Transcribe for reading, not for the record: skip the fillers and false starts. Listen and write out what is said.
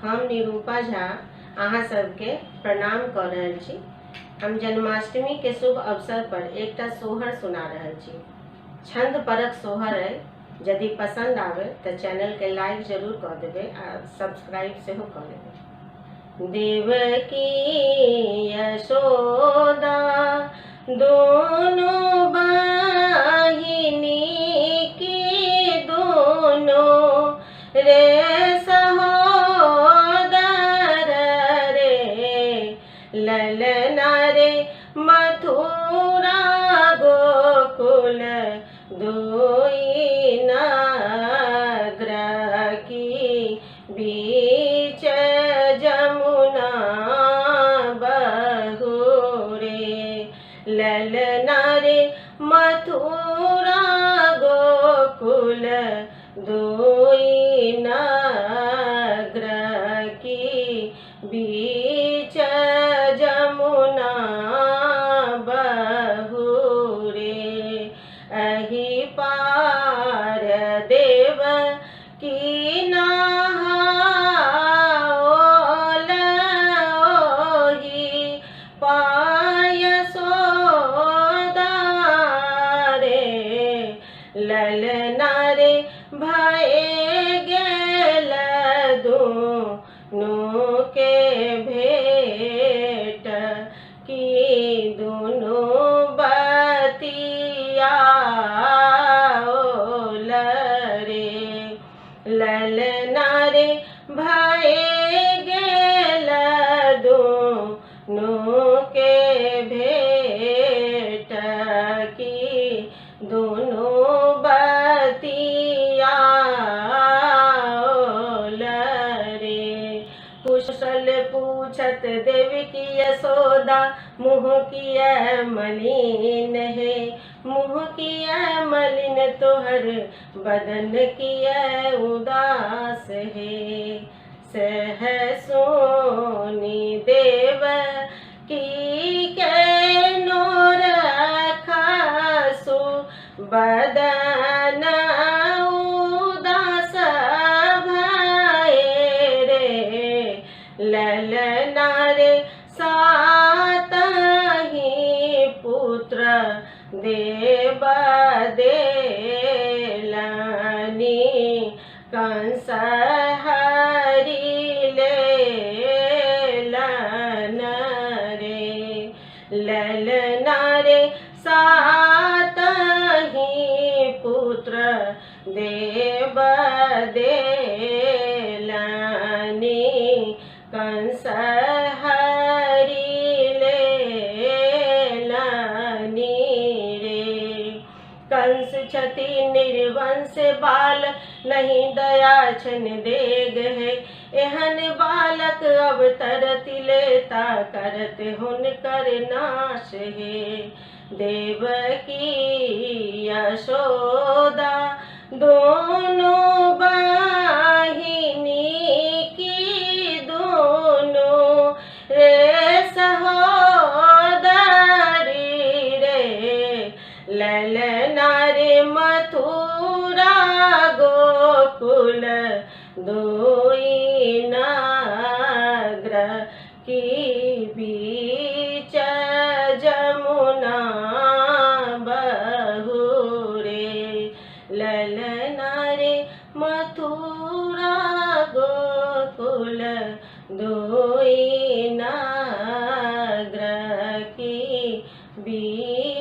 हम निरूपा झा अहाँ सबके प्रणाम कर रहल छी। हम जन्माष्टमी के शुभ अवसर पर एकटा सोहर सुना रहल छी। छंद परक सोहर है। यदि पसंद आवे तो चैनल के लाइक जरूर कर देवे और सब्सक्राइब से हो कर देवे। देवकी यशोदा दोनों बहिनी की दोनों रे ललना रे मथुरा गोकुल दोई नगर की बीच जमुना बहू रे। ललना रे मथुरा गोकुल दोई नगर की बीच जमुना बहू रे। अहि पार देव की नहाओल ओहि पाय सोदा रे। ललना रे भय गेल दोनों के भेट की दोनों बतिया रे। ललना रे भय गेल दोनों के भेट की दोनों बतिया रे। कुशल पूछत देवकी यशोदा मुँह किया मलिन है। मुँह किया मलिन तोहर बदन किया उदास है। सह सोनी देव की के नोर खासु बदन उदास भय रे। ललना रे सात ही पुत्र देव देलनी कंस हरि लेलन रे। ललना रे सात ही पुत्र देव देलनी कंस हरि लेलनी रे। कंस छति निर्वंश बाल नहीं दया छन देग है। एहन बालक अवतरत लेता करत हुनकर नाश है। देवकी यशोदा दोनों बहिनी की दोनों रे सहोदरी रे। ललना रे मथुरा गोकुल दोई नगर की बीच जमुना बहू रे। ललना रे मथुरा गोकुल दोई नगर की बीच